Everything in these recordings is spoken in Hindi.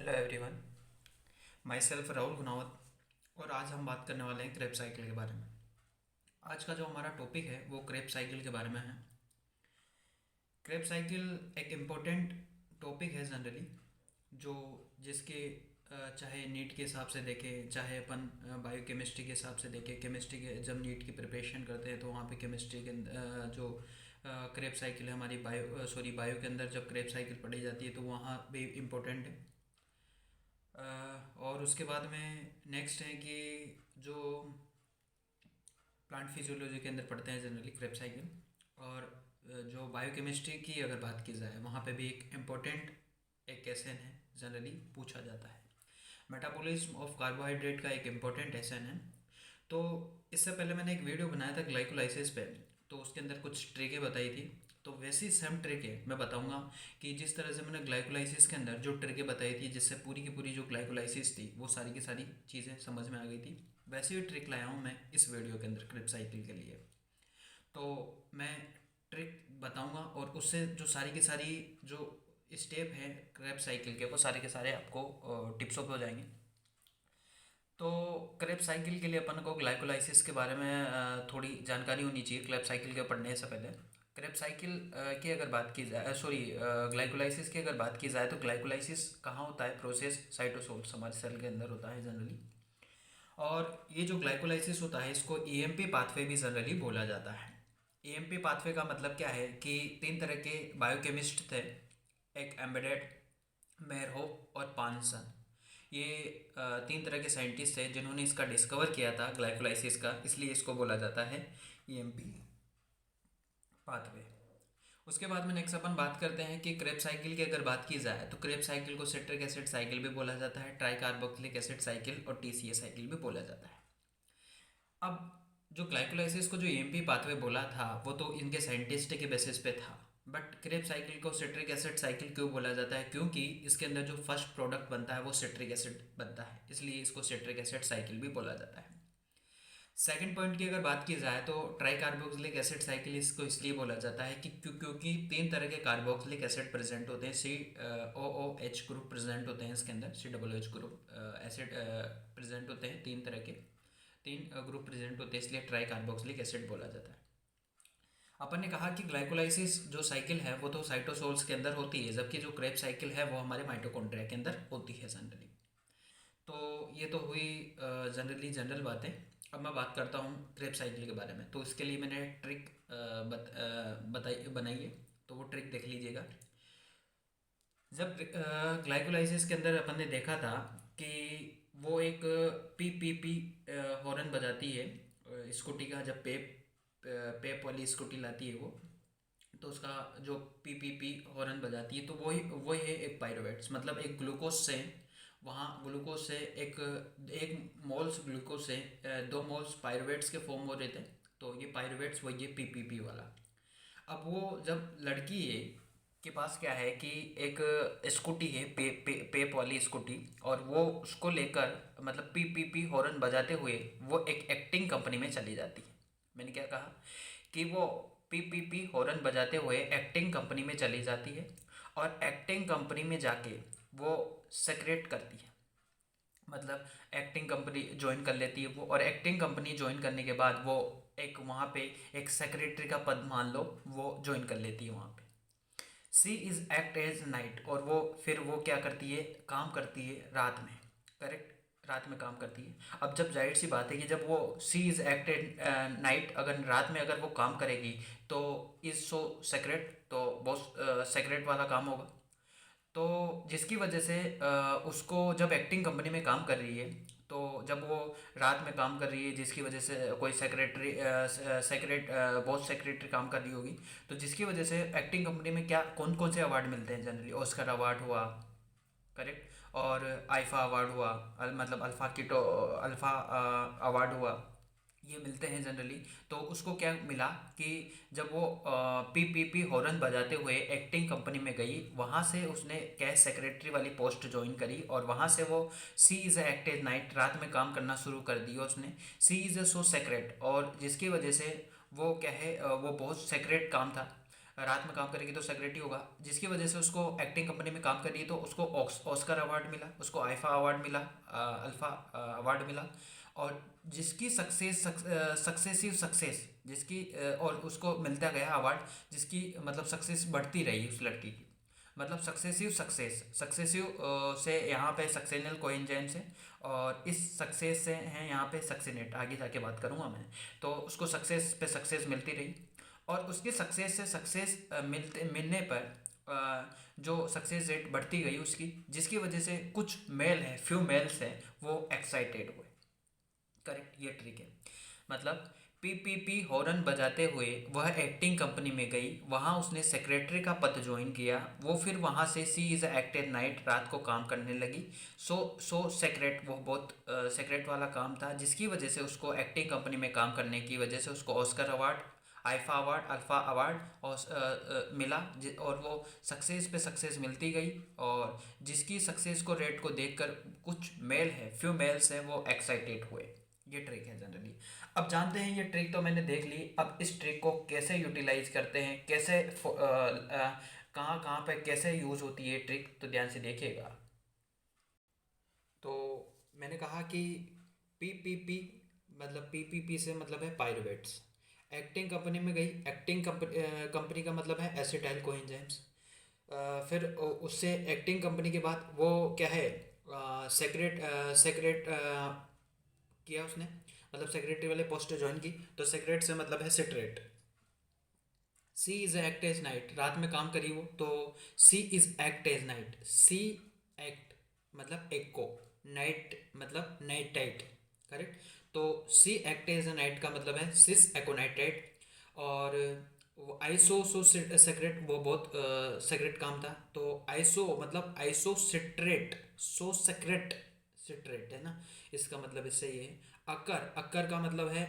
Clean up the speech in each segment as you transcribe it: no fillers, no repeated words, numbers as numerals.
Hello everyone. My self Rahul Gunawat और आज हम बात करने वाले हैं क्रेप साइकिल के बारे में। आज का जो हमारा टॉपिक है वो क्रेप साइकिल के बारे में है। क्रेप साइकिल एक इम्पोर्टेंट टॉपिक है जनरली, जो जिसके चाहे नीट के हिसाब से देखें, चाहे अपन बायो केमिस्ट्री के हिसाब से देखें। केमिस्ट्री के जब नीट की प्रिपरेशन करते हैं तो वहाँ पे केमिस्ट्री के जो क्रेप साइकिल है हमारी बायो के अंदर जब क्रेप साइकिल पढ़ी जाती है तो वहाँ भी इम्पोर्टेंट है। और उसके बाद में नेक्स्ट है कि जो प्लांट फिजियोलॉजी के अंदर पढ़ते हैं जनरली क्रेब साइकिल। और जो बायोकेमिस्ट्री की अगर बात की जाए वहाँ पे भी एक इम्पोर्टेंट एक क्वेश्चन है जनरली पूछा जाता है। मेटाबॉलिज्म ऑफ कार्बोहाइड्रेट का एक इम्पोर्टेंट क्वेश्चन है। तो इससे पहले मैंने एक वीडियो बनाया था ग्लाइकोलाइसिस पे, तो उसके अंदर कुछ ट्रिकें बताई थी। तो वैसी सेम ट्रिक है मैं बताऊंगा कि जिस तरह से मैंने ग्लाइकोलाइसिस के अंदर जो ट्रिकें बताई थी जिससे पूरी की पूरी जो ग्लाइकोलाइसिस थी वो सारी की सारी चीज़ें समझ में आ गई थी, वैसे ही ट्रिक लाया हूँ मैं इस वीडियो के अंदर क्रिप साइकिल के लिए। तो मैं ट्रिक बताऊंगा और उससे जो सारी की सारी जो स्टेप हैं क्रेप साइकिल के वो सारे के सारे आपको टिप्स ऑफ हो जाएंगे। तो क्रेप साइकिल के लिए अपन को ग्लाइकोलाइसिस के बारे में थोड़ी जानकारी होनी चाहिए क्रेप साइकिल के पढ़ने से पहले। क्रेप साइकिल की अगर बात की जाए, सॉरी, ग्लाइकोलाइसिस की अगर बात की जाए तो ग्लाइकोलाइसिस कहाँ होता है? प्रोसेस साइटोसोल्स हमारे सेल के अंदर होता है जनरली। और ये जो ग्लाइकोलाइसिस होता है इसको ईएमपी पाथवे भी जनरली बोला जाता है। ईएमपी पाथवे का मतलब क्या है कि तीन तरह के बायोकेमिस्ट थे, एक एम्बेडेड, मेयरहोफ और पानसन। ये तीन तरह के साइंटिस्ट थे जिन्होंने इसका डिस्कवर किया था ग्लाइकोलाइसिस का, इसलिए इसको बोला जाता है ईएमपी पाथवे। उसके बाद में नेक्स्ट अपन बात करते हैं कि क्रेब साइकिल की अगर बात की जाए तो क्रेब साइकिल को सिट्रिक एसिड साइकिल भी बोला जाता है, ट्राई कार्बोक्सिलिक एसिड साइकिल और टीसीए साइकिल भी बोला जाता है। अब जो ग्लाइकोलाइसिस को जो ईएमपी पाथवे बोला था वो तो इनके साइंटिस्ट के बेसिस पे था, बट क्रेब साइकिल को सिट्रिक एसिड साइकिल क्यों बोला जाता है? क्योंकि इसके अंदर जो फर्स्ट प्रोडक्ट बनता है वो सिट्रिक एसिड बनता है, इसलिए इसको सिट्रिक एसिड साइकिल भी बोला जाता है। सेकंड पॉइंट की अगर बात की जाए तो ट्राई कार्बोक्सिलिक एसिड साइकिल इसको इसलिए बोला जाता है कि क्योंकि तीन तरह के कार्बोक्सिलिक एसिड प्रेजेंट होते हैं। C O O H group present होते हैं इसके अंदर, C double H group acid present होते हैं, तीन तरह के तीन ग्रुप प्रेजेंट होते हैं, इसलिए ट्राई कार्बोक्सिलिक एसिड बोला जाता है। अपन ने कहा कि ग्लाइकोलाइसिस जो साइकिल है वो तो साइटोसोल्स के अंदर होती है, जबकि जो क्रेब साइकिल है वो हमारे माइटोकॉन्ड्रिया के अंदर होती है जनरली। तो ये तो हुई जनरली जनरल बातें। अब मैं बात करता हूँ क्रेब साइकिल के बारे में। तो इसके लिए मैंने ट्रिक बताई बनाई है, तो वो ट्रिक देख लीजिएगा। जब ग्लाइकोलाइसिस के अंदर अपन ने देखा था कि वो एक पी पी पी हॉर्न बजाती है स्कूटी का, जब पेप वाली स्कूटी लाती है वो, तो उसका जो पी पी पी हॉर्न बजाती है तो वही है एक पायरुवेट्स, मतलब एक ग्लूकोज से, वहाँ ग्लूकोज से एक एक मोल्स ग्लूकोज से दो मोल्स पायरुवेट्स के फॉर्म हो रहे थे। तो ये पायरुवेट्स वही है पी वाला। अब वो जब लड़की है के पास क्या है कि एक स्कूटी है पेप वाली स्कूटी, और वो उसको लेकर मतलब पी हॉर्न बजाते हुए वो एक एक्टिंग कंपनी में चली जाती है। मैंने क्या कहा कि वो पी हॉर्न बजाते हुए एक्टिंग कंपनी में चली जाती है, और एक्टिंग कंपनी में जाके वो सेक्रेट करती है, मतलब एक्टिंग कंपनी ज्वाइन कर लेती है वो। और एक्टिंग कंपनी ज्वाइन करने के बाद वो एक वहाँ पे एक सेक्रेटरी का पद मान लो वो ज्वाइन कर लेती है वहाँ पे। सी इज एक्ट एज नाइट, और वो फिर वो क्या करती है, काम करती है रात में। करेक्ट, रात में काम करती है। अब जब जाहिर सी बात है कि जब वो सी इज एक्ट एट नाइट, अगर रात में अगर वो काम करेगी तो इज सो सेक्रेट, तो बहुत सेक्रेट वाला काम होगा। तो जिसकी वजह से उसको जब एक्टिंग कंपनी में काम कर रही है, तो जब वो रात में काम कर रही है जिसकी वजह से कोई सेक्रेटरी बहुत सेक्रेटरी काम कर रही होगी, तो जिसकी वजह से एक्टिंग कंपनी में क्या कौन कौन से अवार्ड मिलते हैं जनरली? ऑस्कर अवार्ड हुआ, करेक्ट, और आईफा अवार्ड हुआ, मतलब अल्फ़ा अवार्ड हुआ, ये मिलते हैं जनरली। तो उसको क्या मिला कि जब वो पी हॉर्न बजाते हुए एक्टिंग कंपनी में गई, वहाँ से उसने कैश सेक्रेटरी वाली पोस्ट ज्वाइन करी, और वहाँ से वो सी इज़ एक्ट एट नाइट, रात में काम करना शुरू कर दिया उसने। सी इज़ अ सो सेक्रेट, और जिसकी वजह से वो क्या है वो बहुत सेक्रेट काम था। रात में काम करेगी तो सेक्रेटरी होगा, जिसकी वजह से उसको एक्टिंग कंपनी में काम कर रही है तो उसको ऑस्कर अवार्ड मिला, उसको आईफा अवार्ड मिला, अल्फा अवार्ड मिला। और जिसकी सक्सेसिव सक्सेस जिसकी और उसको मिलता गया अवार्ड, जिसकी मतलब सक्सेस बढ़ती रही उस लड़की की, मतलब सक्सेसिव से यहाँ पे सक्सेनल कोइंजेंस है, और इस सक्सेस से है यहाँ पे सक्सेनेट, आगे जाके बात करूँगा मैं। तो उसको सक्सेस पे सक्सेस मिलती रही, और उसके सक्सेस से सक्सेस मिलने पर जो सक्सेस रेट बढ़ती गई उसकी, जिसकी वजह से कुछ मेल है, फ्यू मेल्स है, वो एक्साइटेड हुए। करेक्ट, ये ट्रिक है। मतलब पीपीपी हॉर्न बजाते हुए वह एक्टिंग कंपनी में गई, वहाँ उसने सेक्रेटरी का पद ज्वाइन किया। वो फिर वहाँ से सी इज़ एक्ट एट नाइट, रात को काम करने लगी। सो सेक्रेट, वो बहुत सेक्रेट वाला काम था, जिसकी वजह से उसको एक्टिंग कंपनी में काम करने की वजह से उसको Oscar award, IIFA award, alpha award और मिला, और वो सक्सेस पे सक्सेस मिलती गई। और जिसकी सक्सेस को रेट को देखकर कुछ मेल है, फ्यू मेल्स हैं, वो एक्साइटेड हुए। ये ट्रिक है जनरली। अब जानते हैं, ये ट्रिक तो मैंने देख ली, अब इस ट्रिक को कैसे यूटिलाइज करते हैं, कैसे कहाँ कहाँ पे कैसे यूज़ होती है ट्रिक, तो ध्यान से देखिएगा। तो मैंने कहा कि पीपीपी, मतलब पीपीपी से मतलब है पायरुवेट्स। एक्टिंग कंपनी में गई, एक्टिंग कंपनी का मतलब है एसिटाइल कोएंजाइम्स। फिर उससे एक्टिंग कंपनी के बाद वो क्या है, सेक्रेट सेक्रेट किया उसने, मतलब सेक्रेटरी वाले पोस्ट ज्वाइन की, तो सेक्रेट से मतलब है सिट्रेट। C is act as night, रात में काम करी वो, तो C is act as night, C act मतलब एक को, नाइट मतलब नाइट टाइट। करेक्ट। तो C act as a night का मतलब है सिस एकोनाइट्राइट। और वो आइसो सो सेक्रेट, वो बहुत सेक्रेट काम था, तो आइसो मतलब आइसो सिट्रेट, सो सेक्रेट सिट्रेट है ना, इसका मतलब इससे ये है। अक्कर, अक्कर का मतलब है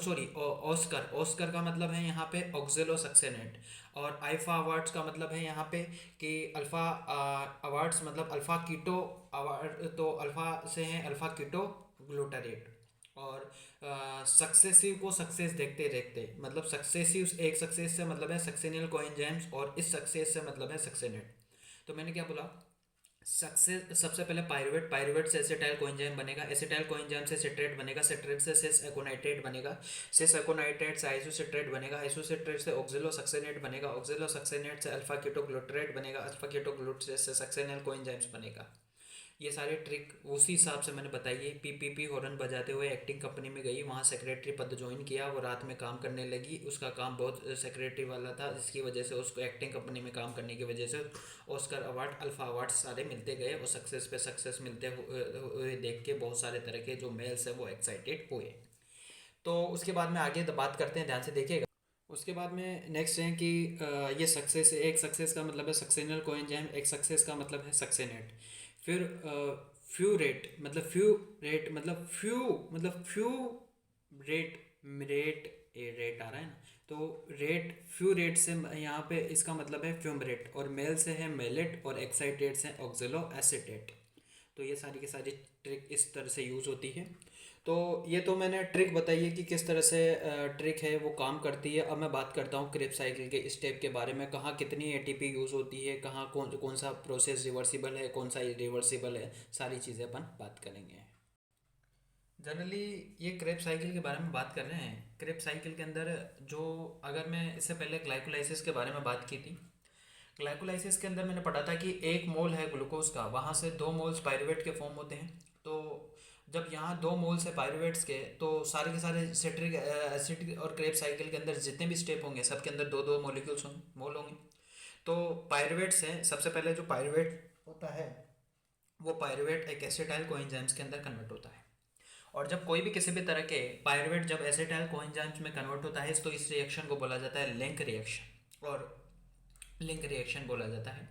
सॉरी ऑस्कर, ऑस्कर का मतलब है यहाँ पे ऑक्जेलो सक्सेनेट। और आईफा अवार्ड्स का मतलब है यहाँ पे कि अल्फ़ा अवार्ड्स मतलब अल्फ़ा कीटो अवार्ड, तो अल्फ़ा से हैं अल्फ़ा कीटो ग्लूटारेट। और सक्सेसिव को सक्सेस देखते देखते, मतलब सक्सेसिव एक सक्सेस से मतलब है सक्सेनियल कोएंजाइम्स, और इस सक्सेस से मतलब है सक्सेनेट। तो मैंने क्या बोला, सक्सेस सबसे पहले पायरुवेट, पायरुवेट से एसिटाइल कोएंजाइम बनेगा, एसिटाइल कोएंजाइम से सिट्रेट बनेगा, सिट्रेट से सिस एकोनाइट्रेट बनेगा, सिस एकोनाइट्रेट से आइसोसिट्रेट बनेगा, आइसोसिट्रेट से ऑक्सिलो सक्सेनेट बनेगा, ऑक्सिलो सक्सेनेट से अल्फा कीटोग्लूटरेट बनेगा, अल्फा कीटोग्लूटरेट से सक्सेनियल कोएंजाइम्स बनेगा। ये सारे ट्रिक उसी हिसाब से मैंने बताई है। पीपीपी हॉर्न बजाते हुए एक्टिंग कंपनी में गई, वहाँ सेक्रेटरी पद ज्वाइन किया, वो रात में काम करने लगी, उसका काम बहुत सेक्रेटरी वाला था, जिसकी वजह से उसको एक्टिंग कंपनी में काम करने की वजह से ऑस्कर अवार्ड, अल्फा अवार्ड सारे मिलते गए, और सक्सेस पे सक्सेस मिलते हुए देख के बहुत सारे तरह के जो मेल्स हैं वो एक्साइटेड हुए। तो उसके बाद में आगे बात करते हैं, ध्यान से देखिएगा। उसके बाद में नेक्स्ट है कि ये सक्सेस, एक सक्सेस का मतलब है सक्सेनल कोएंजाइम, एक सक्सेस का मतलब है सक्सेनेट। फिर फ्यू रेट मतलब फ्यू रेट मतलब फ्यू मतलब फ्यू रेट, रेट रेट आ रहा है ना, तो रेट फ्यू रेट से यहाँ पे इसका मतलब है फ्यूम रेट, और मेल से है मेलेट, और एक्साइटेट से ऑक्जेलो एसिटेट। तो ये सारी की सारी ट्रिक इस तरह से यूज़ होती है। तो ये तो मैंने ट्रिक बताई है कि किस तरह से ट्रिक है वो काम करती है। अब मैं बात करता हूँ क्रेब साइकिल के स्टेप के बारे में, कहाँ कितनी एटीपी यूज़ होती है, कहाँ कौन कौन सा प्रोसेस रिवर्सिबल है, कौन सा रिवर्सिबल है, सारी चीज़ें अपन बात करेंगे। जनरली ये क्रेब साइकिल के बारे में बात कर रहे हैं। क्रेब साइकिल के अंदर जो, अगर मैं इससे पहले ग्लाइकोलाइसिस के बारे में बात की थी, ग्लाइकोलाइसिस के अंदर मैंने पढ़ा था कि 1 मोल है ग्लूकोज का, वहाँ से 2 मोल्स पायरुवेट के फॉर्म होते हैं। तो जब यहाँ 2 मोल्स है पायरुवेट्स के, तो सारे के सारे सिट्रिक एसिड और क्रेब साइकिल के अंदर जितने भी स्टेप होंगे सबके अंदर 2 2 मॉलिक्यूल्स होंगे, मोल होंगे। तो पायरुवेट्स हैं, सबसे पहले जो पायरुवेट होता है वो पायरुवेट एक एसिटाइल कोएंजाइम्स के अंदर कन्वर्ट होता है। और जब कोई भी किसी भी तरह के पायरुवेट जब एसिटाइल कोएंजाइम्स में कन्वर्ट होता है, तो इस रिएक्शन को बोला जाता है लिंक रिएक्शन, और लिंक रिएक्शन बोला जाता है।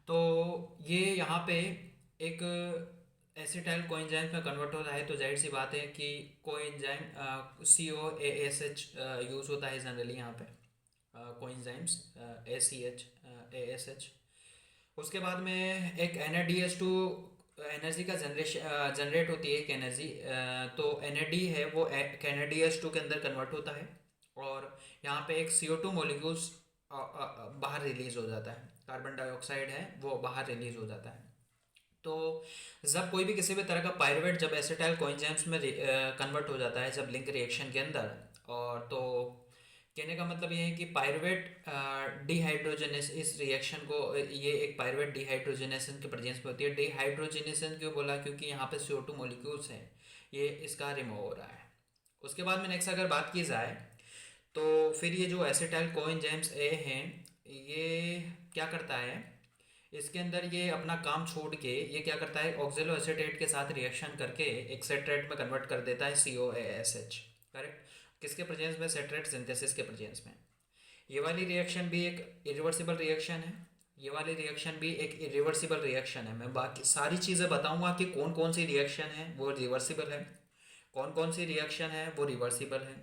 तो ये यहाँ पे एक एसिटाइल कोएंजाइम में कन्वर्ट होता है, तो जाहिर सी बात है कि कोएंजाइम COASH यूज़ होता है जनरली यहाँ पे, कोएंजाइम्स ACH ASH। उसके बाद में एक NADH2 एनर्जी का जनरेट होती है एक एनर्जी, तो NAD है वो NADH2 के अंदर कन्वर्ट होता है। और यहाँ पे एक CO2 मॉलिक्यूल्स बाहर रिलीज हो जाता है, कार्बन डाइऑक्साइड है वो बाहर रिलीज हो जाता है। तो जब कोई भी किसी भी तरह का पायरुवेट जब एसिटाइल कोएंजाइम्स में कन्वर्ट हो जाता है जब लिंक रिएक्शन के अंदर, और तो कहने का मतलब ये है कि पायरुवेट डिहाइड्रोजनेस इस रिएक्शन को, ये एक पायरुवेट डिहाइड्रोजनेशन के प्रेजेंस में होती है। डिहाइड्रोजनेशन क्यों बोला, क्योंकि यहाँ पे CO2 मॉलिक्यूल्स हैं, ये इसका रिमूव हो रहा है। उसके बाद में नेक्स्ट अगर बात की जाए तो फिर ये जो एसिटाइल कोएंजाइम्स ए हैं, ये क्या करता है, इसके अंदर ये अपना काम छोड़ के ये क्या करता है, ऑक्जेलो एसीटेट के साथ रिएक्शन करके एक सेट्रेट में कन्वर्ट कर देता है, COASH। करेक्ट, किसके प्रेजेंस में, सेट्रेट सिंथेसिस के प्रेजेंस में। ये वाली रिएक्शन भी एक इरिवर्सिबल रिएक्शन है, ये वाली रिएक्शन भी एक इरिवर्सिबल रिएक्शन है। मैं बाकी सारी चीज़ें बताऊंगा कि कौन कौन सी रिएक्शन है वो रिवर्सिबल है, कौन कौन सी रिएक्शन है वो रिवर्सिबल है,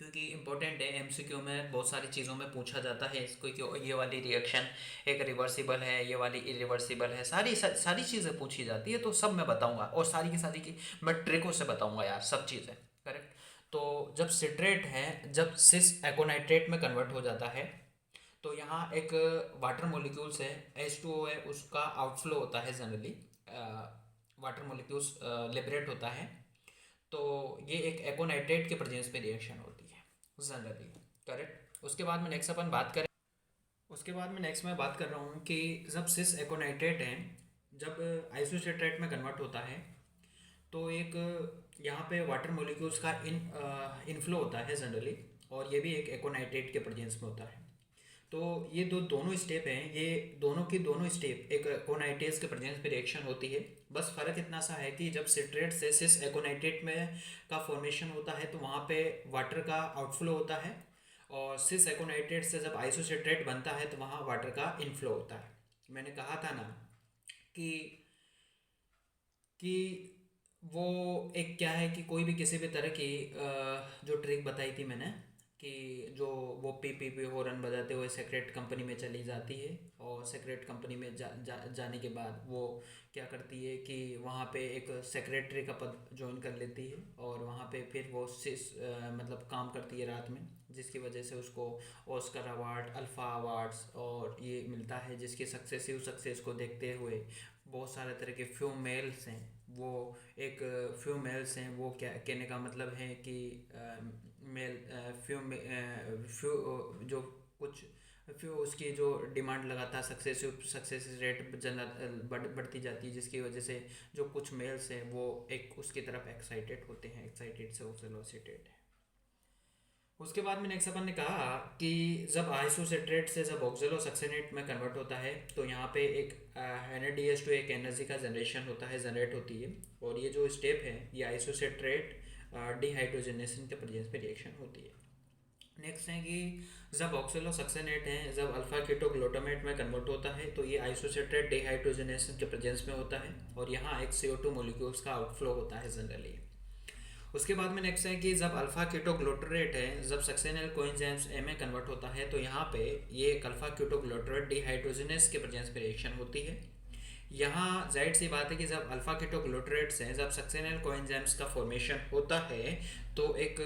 क्योंकि इंपॉर्टेंट है, MCQ में बहुत सारी चीज़ों में पूछा जाता है इसको कि ये वाली रिएक्शन एक रिवर्सिबल है, ये वाली इरिवर्सिबल है, सारी चीज़ें पूछी जाती है। तो सब मैं बताऊंगा और सारी की सारी की मैं ट्रिकों से बताऊंगा यार, सब चीज़ें। करेक्ट। तो जब सिट्रेट है जब सिस एकोनाइट्रेट में कन्वर्ट हो जाता है तो यहाँ एक वाटर मॉलिक्यूल्स है, H2O है, उसका आउटफ्लो होता है जनरली, वाटर मॉलिक्यूल्स लिबरेट होता है। तो ये एक एकोनाइट्रेट के प्रेजेंस पे रिएक्शन होती है जनरली। करेक्ट। उसके बाद में नेक्स्ट अपन बात करें, उसके बाद में नेक्स्ट मैं बात कर रहा हूँ कि जब सिस एकोनाइट्रेट है जब आइसोसिट्रेट में कन्वर्ट होता है तो एक यहाँ पे वाटर मॉलिक्यूल्स का इनफ्लो होता है जनरली, और ये भी एक एकोनाइट्रेट के प्रेजेंस में होता है। तो ये दोनों स्टेप हैं, ये दोनों की दोनों स्टेप एक एकोनाइट्रेट के प्रेजेंस पे रिएक्शन होती है। बस फ़र्क इतना सा है कि जब सिट्रेट से सिस एकोनाइट्रेट में का फॉर्मेशन होता है तो वहाँ पे वाटर का आउटफ्लो होता है, और सिस एकोनाइट्रेट से जब आइसोसिट्रेट बनता है तो वहाँ वाटर का इनफ्लो होता है। मैंने कहा था ना कि कि वो एक क्या है कि कोई भी किसी भी तरह की जो ट्रिक बताई थी मैंने कि जो वो पी हॉर्न बजाते हुए सेक्रेट कंपनी में चली जाती है, और सेक्रेट कंपनी में जाने के बाद वो क्या करती है कि वहाँ पे एक सेक्रेटरी का पद ज्वाइन कर लेती है, और वहाँ पे फिर वो मतलब काम करती है रात में, जिसकी वजह से उसको ऑस्कर अवार्ड, अल्फ़ा अवार्ड्स और ये मिलता है, जिसकी सक्सेसिव सक्सेस को देखते हुए बहुत सारे तरह के फीमेल्स हैं, वो एक फीमेल्स हैं, वो क्या कहने का मतलब है कि मेल फ्यू जो कुछ फ्यू उसकी जो डिमांड लगातार सक्सेस रेट बढ़ती जाती है, जिसकी वजह से जो कुछ मेल्स हैं वो एक उसकी तरफ एक्साइटेड होते हैं, एक्साइटेड से ओक्सेलोसिटेड है। उसके बाद में नेक्स्ट अपन ने कहा कि जब आइसोसिट्रेट से जब ऑक्जेलो सक्सेनेट में कन्वर्ट होता है तो यहाँ पे एक NADH2 एक एनर्जी का जनरेशन होता है, जनरेट होती है, और ये जो स्टेप है ये आइसोसिट्रेट डिहाइड्रोजनेशन के प्रेजेंस पे रिएक्शन होती है। नेक्स्ट है कि जब ऑक्सेलो सक्सेनेट है जब अल्फा कीटोग्लूटामेट में कन्वर्ट होता है तो ये आइसोसिट्रेट डिहाइड्रोजनेशन के प्रेजेंस में होता है, और यहाँ एक CO2 मॉलिक्यूल्स का आउटफ्लो होता है जनरली। उसके बाद में नेक्स्ट है कि जब अल्फा कीटोग्लूटरेट है जब सक्सेनल कोएंजाइम्स ए में कन्वर्ट होता है तो यहाँ पे ये एक अल्फा कीटोग्लूटरेट डिहाइड्रोजनेस के प्रेजेंस पे रिएक्शन होती है। यहाँ जाहिर सी बात है कि जब अल्फा कीटोग्लूटरेट्स हैं जब सक्सेनल कोएंजाइम्स का फॉर्मेशन होता है तो एक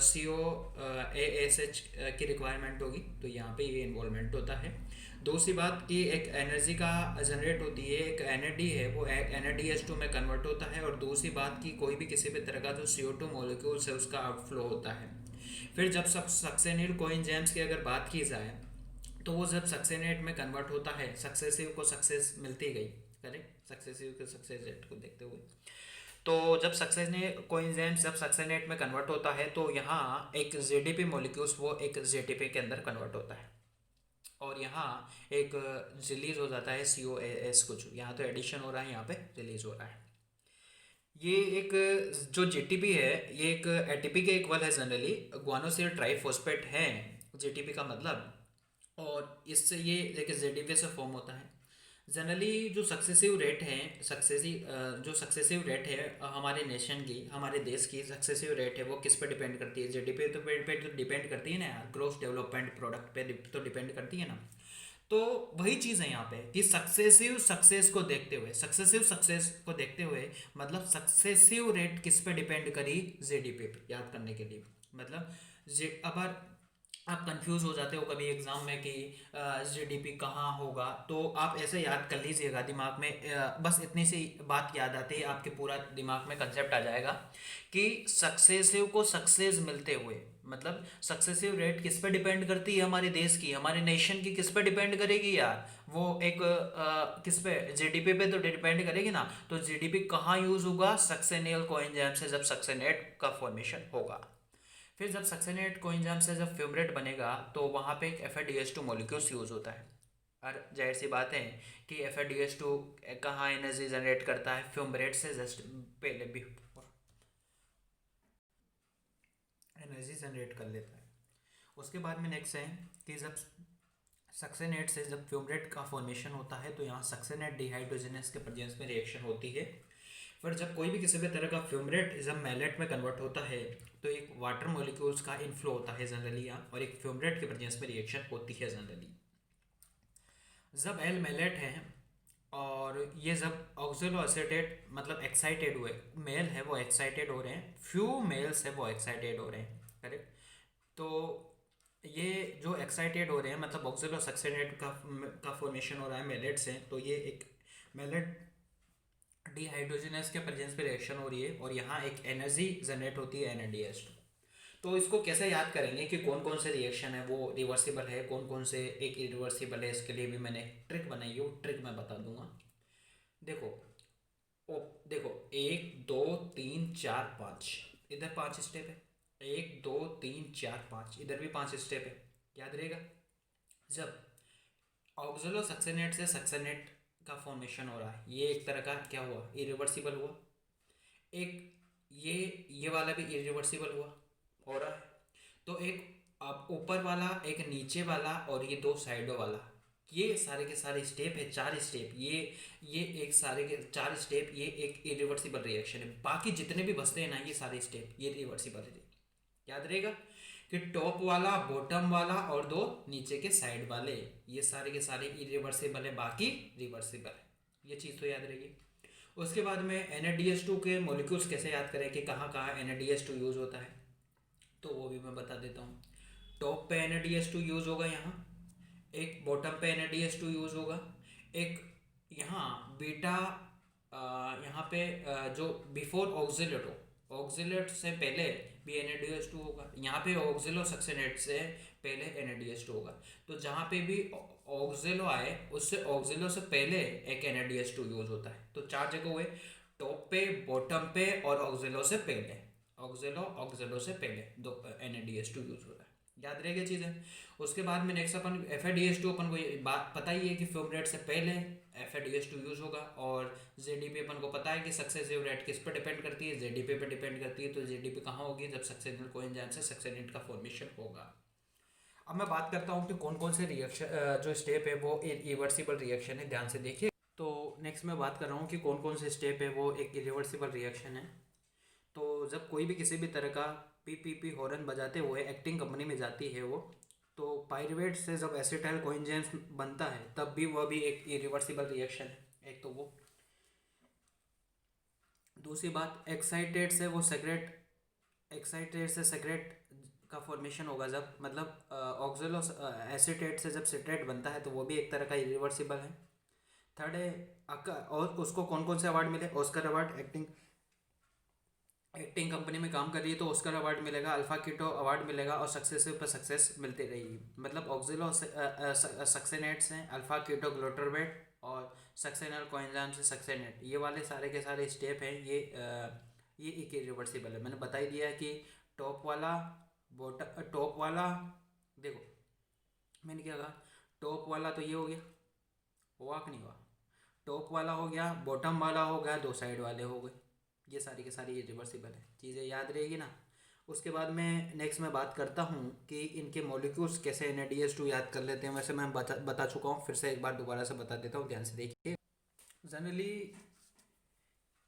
COASH की रिक्वायरमेंट होगी, तो यहाँ पे ये इन्वॉल्वमेंट होता है। दूसरी बात कि एक एनर्जी का जनरेट होती है, एक NAD है वो NADH2 में कन्वर्ट होता है, और दूसरी बात कि कोई भी किसी भी तरह का जो CO2 मॉलिक्यूल्स है उसका आउटफ्लो होता है। फिर जब सक्सेनिल कोएंजाइम्स की अगर बात की जाए तो वो जब सक्सेनेट में कन्वर्ट होता है, सक्सेसिव को सक्सेस मिलती गई, करेक्ट, सक्सेसिव के सक्सेस रेट को देखते हुए, तो जब सक्सेनेट कोएंजाइम जब सक्सेनेट में कन्वर्ट होता है तो यहाँ एक ZDP मॉलिक्यूल्स वो एक ZDP के अंदर कन्वर्ट होता है, और यहाँ एक रिलीज हो जाता है COAS कुछ, यहाँ तो एडिशन हो रहा है, यहाँ पे रिलीज हो रहा है। ये एक जो GTP है ये एक ATP के इक्वल है जनरली, ग्वानोसिल ट्राइफॉस्फेट है GTP का मतलब, और इससे ये देखिए ZDP से फॉर्म होता है। जनरली जो सक्सेसिव रेट है सक्सेसिव रेट है हमारे नेशन की, हमारे देश की सक्सेसिव रेट है वो किस पे डिपेंड करती है, GDP पे तो डिपेंड करती है ना यार, ग्रोथ डेवलपमेंट प्रोडक्ट पे तो डिपेंड करती है ना। तो वही चीज़ है यहाँ पे कि सक्सेसिव सक्सेस को देखते हुए मतलब सक्सेसिव रेट किस पे डिपेंड करी, ZDP पे, याद करने के लिए मतलब अगर आप कंफ्यूज हो जाते हो कभी एग्जाम में कि जीडीपी कहाँ होगा, तो आप ऐसे याद कर लीजिएगा दिमाग में, बस इतनी सी बात याद आती है आपके पूरा दिमाग में कंसेप्ट आ जाएगा कि सक्सेसिव को सक्सेस मिलते हुए, मतलब सक्सेसिव रेट किस पे डिपेंड करती है, हमारे देश की, हमारे नेशन की किस पे डिपेंड करेगी यार, वो एक किस पे, जीडीपी पे तो डिपेंड करेगी ना। तो जीडीपी कहाँ यूज होगा, सक्सेनियल कोएंजाइम से जब सक्सेनेट का फॉर्मेशन होगा। फिर जब सक्सेनेट कोएंजाइम से जब फ्यूमरेट बनेगा तो वहाँ पे एक FADH2 मॉलिक्यूल्स यूज़ होता है। और जाहिर सी बात है कि FADH2 कहाँ एनर्जी जनरेट करता है, फ्यूमरेट से जस्ट पहले भी एनर्जी जनरेट कर लेता है। उसके बाद में नेक्स्ट है कि जब सक्सेनेट से जब फ्यूमरेट का फॉर्मेशन होता है तो यहाँ सक्सेनेट डिहाइड्रोजनेस के प्रेजेंस में रिएक्शन होती है। पर जब कोई भी किसी भी तरह का फ्यूमरेट जब मैलेट में कन्वर्ट होता है तो एक वाटर मॉलिक्यूल्स का इनफ्लो होता है जनरली यहाँ, और एक फ्यूमरेट के प्रेजेंस में रिएक्शन होती है जनरली। जब एल मैलेट है और ये जब ऑक्सिलो एसिटेट मतलब एक्साइटेड हुए, मेल है वो एक्साइटेड हो रहे हैं, फ्यू मेल्स है वो एक्साइटेड हो रहे हैं, करेक्ट। तो ये जो एक्साइटेड हो रहे हैं मतलब ऑक्सिलो सक्सेनेट का फॉर्मेशन हो रहा है मेलेट से, तो ये एक मेलेट डिहाइड्रोजनेस के प्रेजेंस पे रिएक्शन हो रही है और यहाँ एक एनर्जी जनरेट होती है NADH2। तो इसको कैसे याद करेंगे कि कौन कौन से रिएक्शन है वो रिवर्सिबल है, कौन कौन से एक इरिवर्सिबल है, इसके लिए भी मैंने एक ट्रिक बनाई है, वो ट्रिक मैं बता दूंगा। देखो, ओ देखो, 1 2 3 4 5, इधर 5 स्टेप है, 1 2 3 4 5, इधर भी 5 स्टेप है, याद रहेगा। जब ऑक्सलो सक्सेनेट से सक्सेनेट का फॉर्मेशन हो रहा है, ये एक तरह का क्या हुआ, इरिवर्सिबल हुआ। एक ये वाला भी इरिवर्सिबल हुआ हो रहा है। तो एक अब ऊपर वाला, एक नीचे वाला, और ये दो साइडों वाला, ये सारे के सारे स्टेप है, 4 स्टेप, ये एक सारे के 4 स्टेप, ये एक इरिवर्सिबल रिएक्शन है। बाकी जितने भी बचते हैं ना ये सारे स्टेप ये रिवर्सिबल है। याद रहेगा कि टॉप वाला, बॉटम वाला और दो नीचे के साइड वाले, ये सारे के सारे इरिवर्सिबल है, बाकी रिवर्सिबल है। ये चीज़ तो याद रहेगी। उसके बाद में NADH2 के मॉलिक्यूल्स कैसे याद करें कि कहाँ कहाँ NADH2 यूज़ होता है, तो वो भी मैं बता देता हूँ। टॉप पे NADH2 यूज़ होगा यहाँ, एक बॉटम पे NADH2 यूज़ होगा, एक यहाँ बीटा, यहाँ पे जो बिफोर ऑक्सिलेट हो, ऑक्सिलेट से पहले भी NADH2 होगा, यहाँ पे ऑक्सिलो सक्सेनेट से पहले NADH2 होगा। तो जहाँ पे भी ऑक्सिलो आए उससे ऑक्सिलो से पहले एक NADH2 यूज़ होता है। तो 4 जगह हुए, टॉप पे, बॉटम पे और ऑक्सिलो से पहले, ऑक्सिलो से पहले दो NADH2 यूज़ होता है। याद रहेगी चीज़ें। उसके बाद में नेक्स्ट अपन FADH2, अपन को ये बात पता ही है कि फ्यूमरेट से पहले FADH2 यूज़ होगा, और जेडीपी अपन को पता है कि सक्सेसिव रेट किस पर डिपेंड करती है, जेडीपी पे डिपेंड करती है। तो जेडीपी कहाँ होगी, जब सक्सेसिव कोएंजाइम से सक्सेनेट का फॉर्मेशन होगा। अब मैं बात करता हूँ कि कौन कौन से रिएक्शन जो स्टेप है वो इरिवर्सिबल रिएक्शन है, ध्यान से देखिए। तो नेक्स्ट मैं बात कर रहा हूँ कि कौन कौन से स्टेप है वो एक इरिवर्सिबल रिएक्शन है। तो जब कोई भी किसी भी तरह का PPP हॉर्न बजाते हुए एक्टिंग कंपनी में जाती है वो, तो पायरुवेट से जब एसिटाइल कोएंजाइम्स बनता है तब भी वह भी एक इरिवर्सिबल रिएक्शन है, एक तो वो। दूसरी बात, एक्साइटेड से वो सेक्रेट, एक्साइटेड से सेक्रेट का फॉर्मेशन होगा जब, मतलब ऑक्सिलो एसिटेट से जब सिट्रेट बनता है तो वो भी एक तरह का इरिवर्सिबल है। थर्ड है और उसको कौन कौन से अवार्ड मिले, Oscar award, acting acting company में काम कर रही है तो ऑस्कर अवार्ड मिलेगा, अल्फा कीटो अवार्ड मिलेगा, और सक्सेसिव पर सक्सेस मिलती रहेगी। मतलब ऑक्सिलो सक्सेनेट्स हैं, अल्फा कीटो ग्लूटामेट और सक्सेनल कोएंजाइम से सक्सेनेट, ये वाले सारे के सारे स्टेप हैं, ये एक इरिवर्सिबल है। मैंने बता ही दिया कि टॉप वाला, बॉटम, टॉप वाला, देखो मैंने क्या कहा, टॉप वाला तो ये हो गया, हुआ कि नहीं हुआ, टॉप वाला हो गया, बॉटम वाला हो गया, दो साइड वाले हो गए, ये सारी के सारी ये रिवर्सिबल है, चीज़ें याद रहेगी ना। उसके बाद में नेक्स्ट मैं बात करता हूँ कि इनके मॉलिक्यूल्स कैसे NADH2 याद कर लेते हैं। वैसे मैं बता चुका हूँ, फिर से एक बार दोबारा से बता देता हूँ, ध्यान से देखिए। जनरली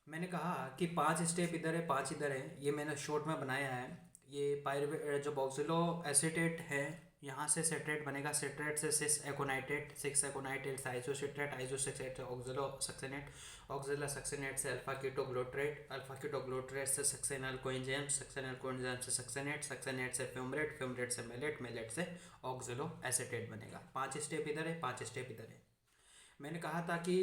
मैंने कहा कि 5 स्टेप इधर है, 5 इधर है, ये मैंने शॉर्ट में बनाया है। ये पायरुवेट जो ऑक्सिलो एसिटेट है, यहाँ से सिट्रेट बनेगा, सिट्रेट से सिस एकोनाइट्रेट, सिक्स एकोनाइट्रेट से आइसोसिट्रेट, आइसोसिट्रेट से ऑक्सिलो सक्सिनेट, ऑक्सिलो सक्सिनेट से अल्फा कीटोग्लोट्रेट, अल्फा कीटोग्लोट्रेट से सक्सेनल कोएंजाइम, सक्सेनल कोएंजाइम से सक्सेनेट, सक्सेनेट से फ्यूमरेट, फ्यूमरेट से मेलेट, मेलेट से ऑक्सिलो एसीटेट बनेगा। 5 स्टेप इधर है, 5 स्टेप इधर है। मैंने कहा था कि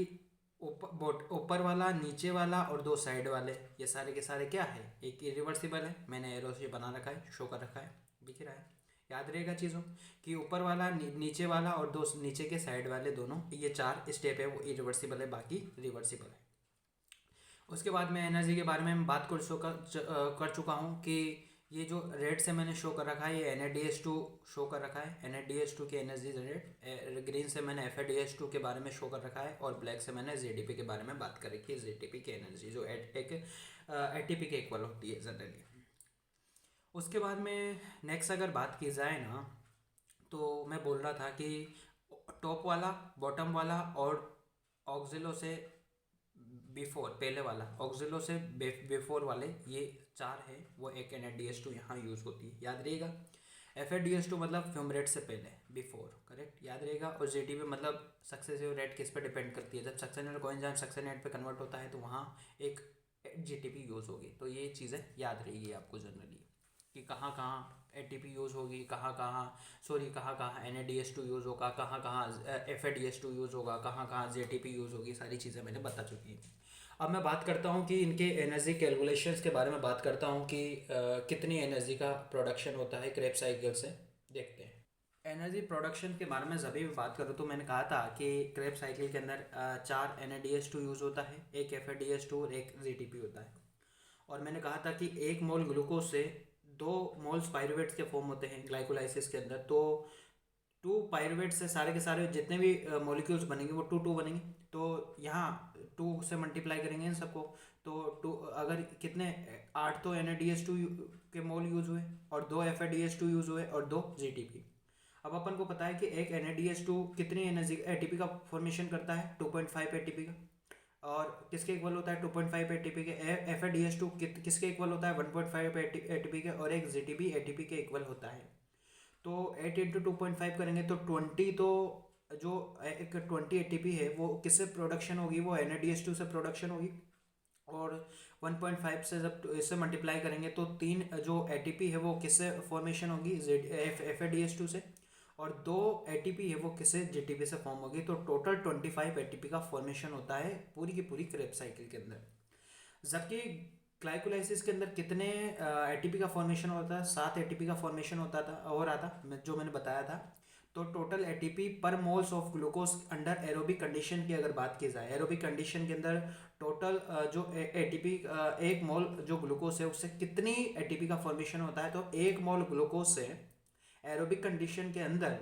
ऊपर वाला, नीचे वाला और 2 साइड वाले, ये सारे के सारे क्या है, एक इरिवर्सिबल है। मैंने एरो से बना रखा है, शो कर रखा है, दिख रहा है, याद रहेगा चीज़ों कि ऊपर वाला, नीचे वाला और 2 नीचे के साइड वाले दोनों, ये 4 स्टेप है वो इरिवर्सिबल है, बाकी रिवर्सिबल है। उसके बाद मैं एनर्जी के बारे में बात कर चुका हूँ कि ये जो रेड से मैंने शो कर रखा है, ये NADH2 शो कर रखा है, NADH2 की एनर्जी रेड। ग्रीन से मैंने FADH2 के बारे में शो कर रखा है, और ब्लैक से मैंने ZDP के बारे में बात कर रखी है, ZDP की एनर्जी जो एक ATP के इक्वल होती है जनरली। उसके बाद में नेक्स्ट अगर बात की जाए ना, तो मैं बोल रहा था कि टॉप वाला, बॉटम वाला और ऑक्सिलो से बिफोर, पहले वाला ऑक्सिलो से बिफोर वाले, ये 4 है, वो एक NADH2 यहाँ यूज़ होती है, याद रहेगा। FADH2 मतलब फ्यूमरेट से पहले, बिफोर, करेक्ट, याद रहेगा। और ZDP मतलब सक्सेसिव रेट किस पे डिपेंड करती है, जब सक्सेनल कोएंजाइम सक्सेनेट पे कन्वर्ट होता है तो वहाँ एक GTP यूज़ होगी। तो ये चीज़ें याद रहेगी आपको जनरली कि कहाँ कहाँ ATP यूज़ होगी, कहाँ कहाँ NADH2 यूज़ होगा, कहाँ FADH2 यूज़ होगा, कहाँ ZTP यूज़ होगी, सारी चीज़ें मैंने बता चुकी हैं। अब मैं बात करता हूँ कि इनके एनर्जी कैलकुलेशंस के बारे में बात करता हूँ कि कितनी एनर्जी का प्रोडक्शन होता है क्रेब्स साइकिल से, देखते हैं। एनर्जी प्रोडक्शन के बारे में जब भी बात करूँ तो मैंने कहा था कि क्रेब्स साइकिल के अंदर 4 NADH2 यूज़ होता है, एक FADH2 और एक ZTP होता है। और मैंने कहा था कि 1 मोल ग्लूकोज से 2 मोल्स पायरुवेट्स के फॉर्म होते हैं ग्लाइकोलाइसिस के अंदर। तो 2 पायरुवेट से सारे के सारे जितने भी मॉलिक्यूल्स बनेंगे वो 2 बनेंगे। तो यहाँ 2 से मल्टीप्लाई करेंगे इन सबको, तो 2 अगर कितने 8 तो NADH2 के मोल यूज़ हुए, और 2 FADH2 यूज़ हुए, और 2 ZTP। अब अपन को पता है कि एक NADH2 कितनी एनर्जी ATP का फॉर्मेशन करता है, 2.5 ATP का। और किसके इक्वल होता है 2.5 ATP के, FADH2 किसके इक्वल होता है 1.5 ATP के, और एक ZTP ATP के इक्वल होता है। तो 8 इंटू 2.5 करेंगे तो 20, तो जो एक 20 ATP है वो किससे प्रोडक्शन होगी, वो NADH2 से प्रोडक्शन होगी। और 1.5 से जब इससे मल्टीप्लाई करेंगे तो 3 जो ATP है वो किससे फॉर्मेशन होगी, FADH2 से। और 2 ATP है वो किससे, GTP से फॉर्म होगी। तो टोटल 25 ATP का फॉर्मेशन होता है पूरी की पूरी क्रेब्स साइकिल के अंदर। जबकि ग्लाइकोलाइसिस के अंदर कितने ATP का फॉर्मेशन होता है, 7 ATP का फॉर्मेशन होता था, हो रहा था जो मैंने बताया था। तो टोटल ATP पर moles of glucose under aerobic condition की अगर बात की जाए, एरोबिक कंडीशन के अंदर टोटल जो ATP, 1 मोल जो ग्लूकोज है उससे कितनी ATP का फॉर्मेशन होता है, तो 1 मोल ग्लूकोज से एरोबिक कंडीशन के अंदर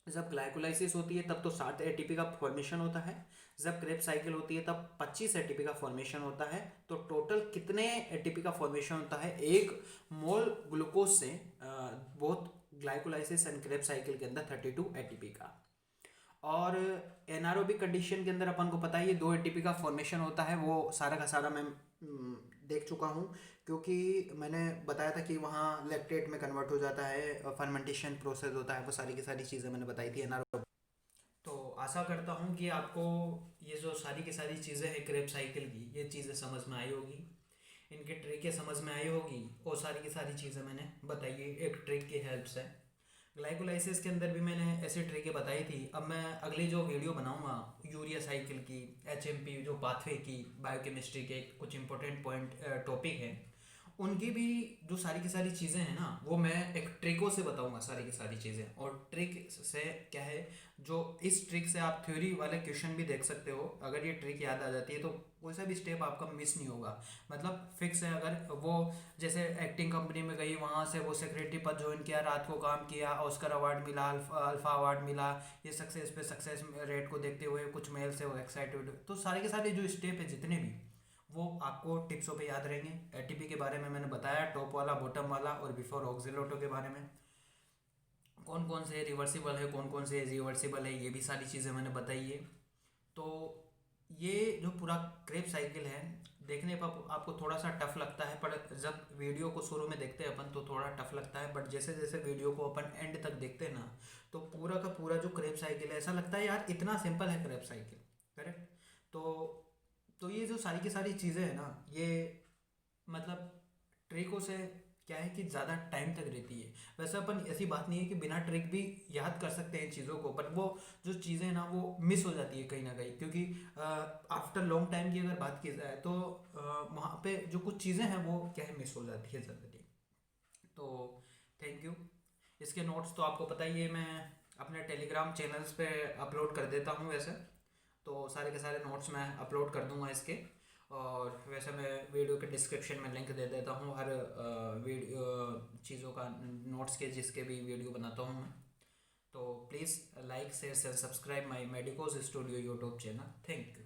जब ग्लाइकोलाइसिस होती है तब तो 7 ATP का फॉर्मेशन होता है, जब क्रेब्स साइकिल होती है तब 25 ATP का फॉर्मेशन होता है। तो टोटल कितने ATP का फॉर्मेशन होता है 1 मोल ग्लूकोज से, both glycolysis and Krebs cycle के अंदर 32 ATP का। और एनारोबिक कंडीशन के अंदर अपन को पता है ये 2 ATP का फॉर्मेशन होता है, वो सारा का सारा मैं देख चुका हूँ, क्योंकि मैंने बताया था कि वहाँ लैक्टेट में कन्वर्ट हो जाता है, फर्मेंटेशन प्रोसेस होता है, वो सारी की सारी चीज़ें मैंने बताई थी एनारोबिक। तो आशा करता हूँ कि आपको ये जो सारी की सारी चीज़ें हैं क्रेब साइकिल की, ये चीज़ें समझ में आई होगी, इनके ट्रिकें समझ में आई होगी, और सारी की सारी चीज़ें मैंने बताई है एक ट्रिक की हेल्प से। ग्लाइकोलाइसिस के अंदर भी मैंने ऐसी ट्रिकें बताई थी। अब मैं अगली जो वीडियो बनाऊंगा यूरिया साइकिल की, HMP जो पाथवे की, बायोकेमिस्ट्री के कुछ इंपॉर्टेंट पॉइंट टॉपिक हैं, उनकी भी जो सारी की सारी चीज़ें हैं ना, वो मैं एक ट्रिकों से बताऊंगा सारी की सारी चीज़ें। और ट्रिक से क्या है, जो इस ट्रिक से आप थ्योरी वाले क्वेश्चन भी देख सकते हो, अगर ये ट्रिक याद आ जाती है तो कोई सा भी स्टेप आपका मिस नहीं होगा, मतलब फिक्स है। अगर वो जैसे एक्टिंग कंपनी में गई, वहाँ से वो सेक्रेटरी पद ज्वाइन किया, रात को काम किया, ऑस्कर अवार्ड मिला, अल्फा अवार्ड मिला, ये सक्सेस पे सक्सेस रेट को देखते हुए कुछ मेल से वो एक्साइटेड। तो सारे के सारे जो स्टेप है जितने भी, वो आपको टिप्सों पे याद रहेंगे। ATP के बारे में मैंने बताया, टॉप वाला, बॉटम वाला, और बिफोर ऑक्सिलोटो के बारे में, कौन कौन से रिवर्सिबल है, कौन कौन से रिवर्सिबल है, ये भी सारी चीज़ें मैंने बताई है। तो ये जो पूरा क्रेप साइकिल है देखने पर आपको थोड़ा सा टफ लगता है, पर जब वीडियो को शुरू में देखते हैं अपन तो थोड़ा टफ लगता है, बट जैसे जैसे वीडियो को अपन एंड तक देखते हैं ना तो पूरा का पूरा जो क्रेप साइकिल है ऐसा लगता है यार इतना सिंपल है क्रेप साइकिल। करेक्ट। तो ये जो सारी की सारी चीज़ें हैं ना ये मतलब ट्रिकों से क्या है कि ज़्यादा टाइम तक रहती है। वैसे अपन ऐसी बात नहीं है कि बिना ट्रिक भी याद कर सकते हैं चीज़ों को, बट वो जो चीज़ें हैं ना वो मिस हो जाती है कहीं ना कहीं, क्योंकि आफ्टर लॉन्ग टाइम की अगर बात की जाए तो वहाँ पे जो कुछ चीज़ें हैं वो क्या है मिस हो जाती है जनरली। तो थैंक यू। इसके नोट्स तो आपको पता ही है, मैं अपने टेलीग्राम चैनल्स पे अपलोड कर देता हूँ वैसे, तो सारे के सारे नोट्स मैं अपलोड कर दूंगा इसके। और वैसे मैं वीडियो के डिस्क्रिप्शन में लिंक दे देता हूँ हर वीडियो चीज़ों का, नोट्स के जिसके भी वीडियो बनाता हूँ मैं। तो please like share subscribe my medicos studio YouTube channel. Thank you.